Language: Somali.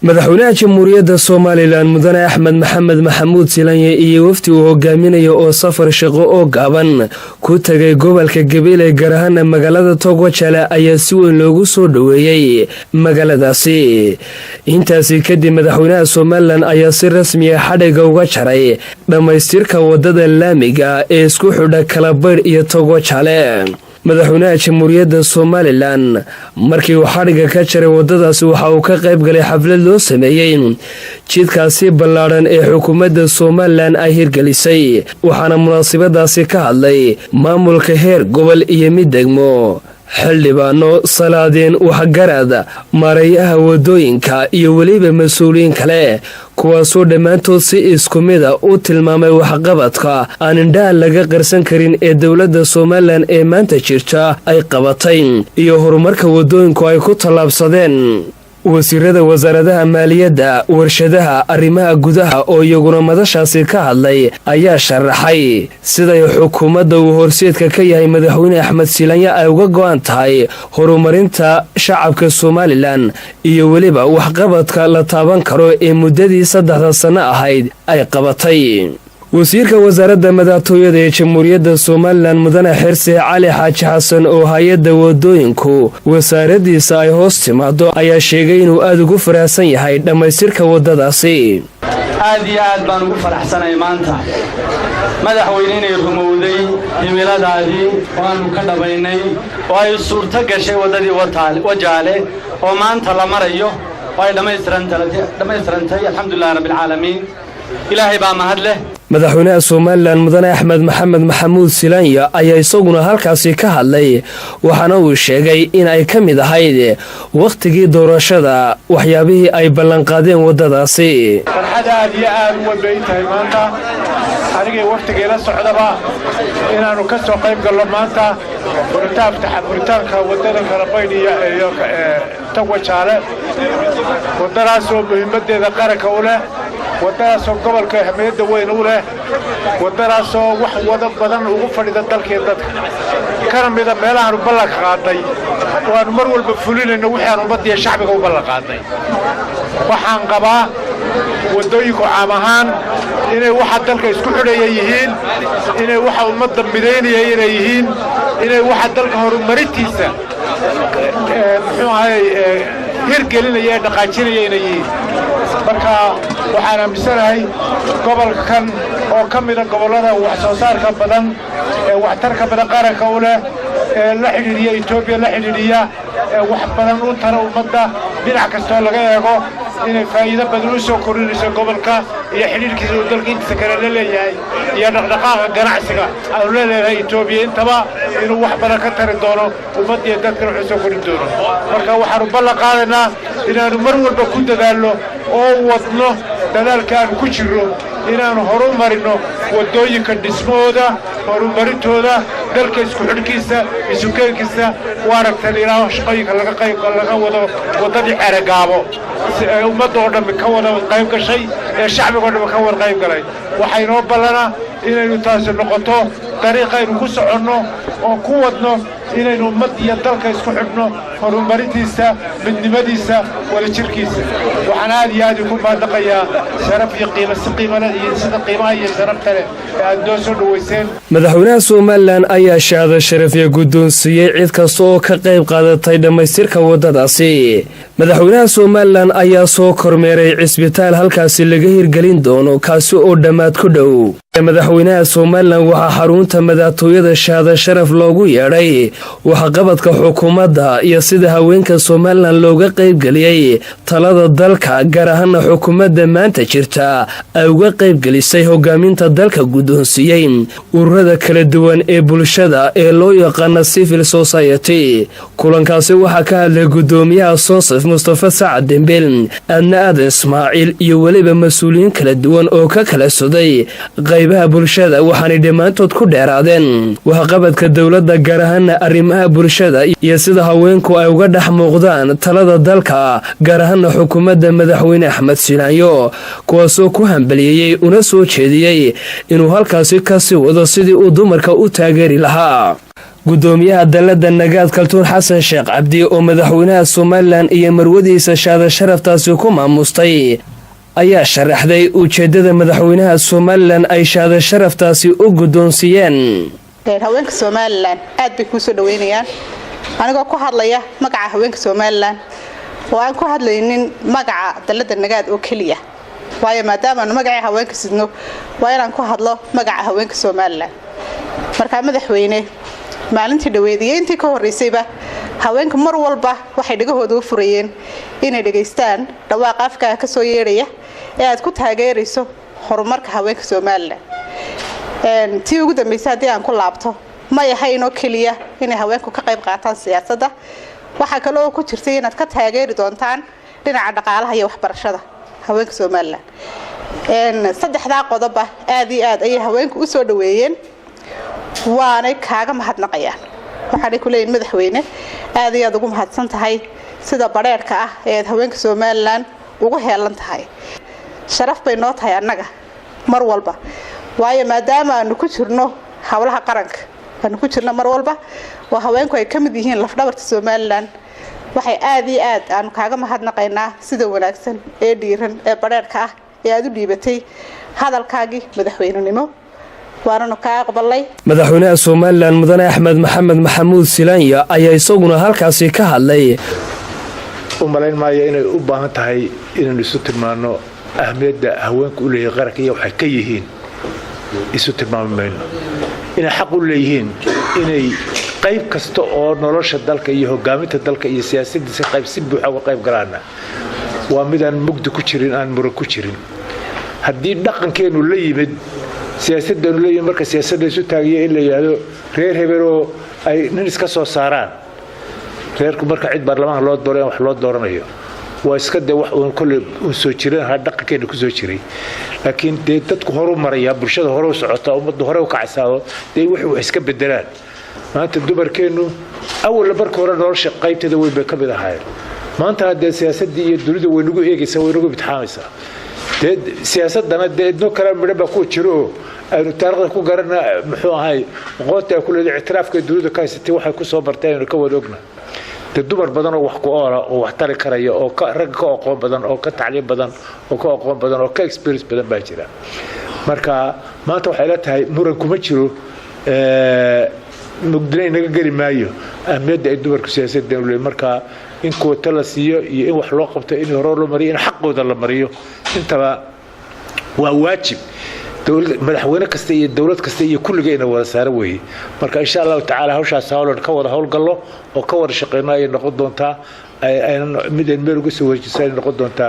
madaxweynaha jamhuuriyadda Soomaaliland mudane Axmed Maxamed Maxamuud Silanye iyo wafdi uu hogaaminayo oo safar shaqo oo gaaban ku tagay gobolka Gabiley gaar ahaan magaalada Togwajale ayaa si weyn loogu soo dhaweeyay magaaladaasi. intaasi kadib madaxweynaha Soomaaliland ayaa si rasmi ah xadhiga uga jaray dhamaystirka wadada laamiga ee isku xidha Kalabaydh iyo Togwajale. madaxweynaha jamhuuriyadda Soomaaliland markii uu xadhiga ka jaray wadadaasi waxa uu ka qayb galay xaflad loo sameeyay jidkaasi ballaaran ee xukuumadda Soomaaliland ay hirgelisay, waxaana munaasabadaasi ka hadlay maamulka heer gobol iyo mid degmo, xildhibaano, salaadiin, waxgarad, maareeyaha wadooyinka iyo weliba mas'uuliyiin kale kuwaasoo dhammaantood si isku mid ah u tilmaamay waxqabadka aan indhaha laga qarsan karin ee dowladda Soomaaliland ee maanta jirta ay qabatay iyo horumarka wadooyinku ay ku tallaabsadeen. wasiirada wasaaradaha maaliyadda, warshadaha, arrimaha gudaha oo iyaguna madashaasi ka hadlay ayaa sharaxay siday xukuumadda uu horseedka ka yahay madaxweyne Axmed Silanye ay uga go'an tahay horumarinta shacabka Soomaaliland iyo weliba waxqabadka la taaban karo ee muddadii 3 sano ahayd ay qabatay. wasiirka wasaaradda madaxtooyada ee jamhuuriyadda Soomaaliland mudane Xirsi Cali Xaaji Xasan oo hay'adda wadooyinku wasaaraddiisa ay hoos timaado ayaa sheegay inuu aad ugu faraxsan yahay dhamaystirka wadadaasi. aad iyo aad baan ugu faraxsanahay maanta madaxweyne inay rumowday himiladaadii waanu ka dhabaynay oo ay suurto gashay wadadii Wajaale oo maanta la marayo oo ay dhamaystirantay alxamdulillaah rabbil caalamiin. ilaahay baa mahad leh. madaxweynaha Soomaaliland mudane Axmed Maxamed Maxamuud Silanye ayaa isaguna halkaasi ka hadlay, waxaana uu sheegay in ay ka mid ahayd waqtigii doorashada waxyaabihii ay ballan qaadeen wadadaasi. farxad aad iyo aad u weyn tahay maanta anigay waqtigeena socdaba inaanu ka soo qayb galno maanta furitaanka wadada Kalabaydh iyo Togwajale. wadadaasoo muhiimadeeda qaranka u leh, wadadaasoo gobolka ahmiyadda weyn u leh, wadadaasoo wax wada badan ugu fadhida dalkeen dadka kana mida meelahaanu ballan qaaday waanu mar walba fulinayno wixii aan ummadda shacbiga u ballan qaaday. waxaan qabaa wadooyinku caam ahaan inay waxa dalka isku xidhaya yihiin, inay waxa ummadda midaynaya inay yihiin, inay waxa dalka horumarintiisa muxuu ahay hirgelinaya ee dhaqaajinaya inay yihiin. marka waxaan aaminsanahay gobolkan oo ka mida gobollada wax soo saarka badan ee waxtarka badan qaranka u leh ee la xidhiidhiya Itoobiya la xidhiidhiya ee wax badan u tara ummadda dhinac kastoo laga eego inay faa'iido badan u soo kordhinayso gobolka iyo xidhiidhkiisa uu dalka intiisa kale la leeyahay iyo dhaqdhaqaaqa ganacsiga aanu leeyahay Itoobiya intaba inuu wax badan ka tari doono ummadda iyo dadka wuxuu soo kordhin doono. marka waxaanu ballan qaadaynaa inaanu mar walba ku dadaalno oo wadno dadaalkaan ku jirno inaanu horumarino wadooyinka dhismooda, horumarintooda, dalka isku xidhkiisa, isukeenkiisa, waaragtan ilaa shaqooyinka laga wado wadadii Ceragaabo ee ummadda oo dhan ka wada qayb gashay ee shacbiga oo dhan ka wada qayb galay. waxay noo ballanaa inaynu taasi noqoto dariiqaynu ku soconno oo ku wadno inaynu ummad iyo dalka isku xidhno horumarintiisa, midnimadiisa, wadajirkiisa. waxaan aad iyo aad ugu mahadnaqayaa sharaf iyo qiimo leh iyo sida qiimaha iyo sharafta leh ee aad noo soo dhaweyseen. madaxweynaha Soomaaliland ayaa shahaado sharaf iyo guddoonsiiyey cid kasta oo ka qayb qaadatay dhamaystirka wadadaasi. madaxweynaha Soomaaliland ayaa soo kormeeray cisbitaal halkaasi laga hirgelin doono kaasi oo dhammaad ku dhow. madaxweynaha Soomaaliland waxaa xarunta madaxtooyada shahaado sharaf loogu yeedhay waxqabadka xukuumadda iyo sida haweenka Soomaaliland looga qayb galiyay talada dalka gaar ahaan xukuumadda maanta jirta ay uga qayb gelisay hogaaminta dalka guddoonsiiyay ururada kala duwan ee bulshada ee loo yaqaan civil society. kulankaasi waxaa ka hadlay gudoomiyaha Sonsaf Mustafa Saad Dembel, Adna Aadan Ismaaciil iyo weliba mas'uuliyiin kala duwan oo ka kala soday qaybaha bulshada, waxaanay dhammaantood ku dheeraadeen waxqabadka dowladda gaar ahaan arrimaha bulshada iyo sida haweenku ay uga dhex muuqdaan talada dalka gaar ahaan xukuumadda madaxweyne Axmed Silanye, kuwaasoo ku hambaliyay una soo jeediyay inuu halkaasi ka sii wado sidii uu dumarka u taageeri lahaa. gudoomiyaha dalada nagaad kaltuun xasan sheekh cabdi oo madaxweynaha Soomaaliland iyo marwadiisa shaada sharaftaasi ku maamustay ayaa sharaxday ujeedada madaxweynaha Soomaaliland ay shaada sharaftaasi u gudoonsiyeen. haweenka Soomaaliland aad bay ku soo dhaweynayaan anigoo ku hadlaya magaca haweenka Soomaaliland oo aan ku hadlaynin magaca dalada nagaad oo kaliya waayo maadaama magaca haweenka sidno waa inaan ku hadlo magaca haweenka Soomaaliland marka madaxweyne maalintii dhaweediyay intii ka horeysayba haweenka mar walba waxay dhagahooda u furayeen inay dhageystaan dhawaaq afka ka soo yeeraya ee aad ku taageerayso horumarka haweenka Soomaaliland tii ugu dambeysay hadii aan ku laabto ma yahay inoo kaliya inay haweenku ka qayb qaataan siyaasadda waxa kale oo ku jirtay inaad ka taageeri doontaan dhinaca dhaqaalaha iyo waxbarashada haweenka Soomaaliland saddexda qodob aad iyo aad ay haweenku u soo dhaweeyeen waana kaaga mahadnaqayaan waxaan ku leeyahay madaxweyne aad iyo aad ugu mahadsan tahay sida bareerka ah ee haweenka Soomaaliland ugu heelan tahay sharaf bay noo tahay annaga mar walba waayo maadaama aanu ku jirno hawlaha qaranka aanu ku jirno mar walba waa haweenku ay kamid yihiin lafdhabarta Soomaaliland waxay aad iyo aad aan kaaga mahadnaqaynaa sida wanaagsan ee dhiiran ee bareerka ah ee aad u dhiibatay hadalkaagii madaxweynenimo waana ka aqbalay madaxweynaha Soomaaliland mudane Axmed Maxamed Maxamuud Silaanya ayaa isaguna halkaasi ka hadlay umaleyn maayo inay u baahan tahay inaan isu tilmaano ahmiyadda haweenku u leeyahay qaranka iyo waxay ka yihiin isu tilmaamayno inay xaq u leeyihiin inay qayb kasta oo nolosha dalka iyo hogaaminta dalka iyo siyaasaddiisa qayb si buuxa uga qayb galaana waa mid aan mugdi ku jirin aan muran ku jirin haddii dhaqankeenu la yimid siyaasaddeenu la yimid marka siyaasadda isu taagiyo in la yiraahdo reer hebeloo ay nin iska soo saaraan reerku marka cid baarlamaanka loo dooran wax loo dooranayo waa iska de wax uu kulli u soo jiray dhaqankeenu ku soo jiray laakiin dadku horu maraya bulshada horu socota ummaddu hore u kacsaado wax iska bedelaan maanta dumarkeenu awal barka hore nolosha qaybteeda way ka mid ahaayeen maanta hadda siyaasadda iyo dawladda way nagu eegaysaa way nagu bitxaamaysaa siyaasadana deedno kala midba ku jiro aynu taariikhda ku garana muxuu ahay qoonta ku leeyahay ictiraafka dawladda ka haysatay waxay ku soo barteen ka wada ogna dumar badan oo wax ku oora oo wax tari karaya oo rag ka aqoon badan oo ka tacliin badan oo ka aqoon badan oo ka experience badan baa jira marka maanta waxay la tahay muran kuma jiro mugdinay naga geli maayo ahmiyadda ay dumarku siyaasadda u leeyahay marka in koota la siiyo iyo in wax loo qabto in hore loo mariyo in xaqooda la mariyo intaba waa waajib madaxweyne kasta iyo dawlad kasta iyo kulligeena wada saaran weeye marka insha Allah taala hawshaas hawlan ka wada hawlgallo oo ka wada shaqeynaa ay noqon doontaa ay mid meel uga soo wareejisay noqon doontaa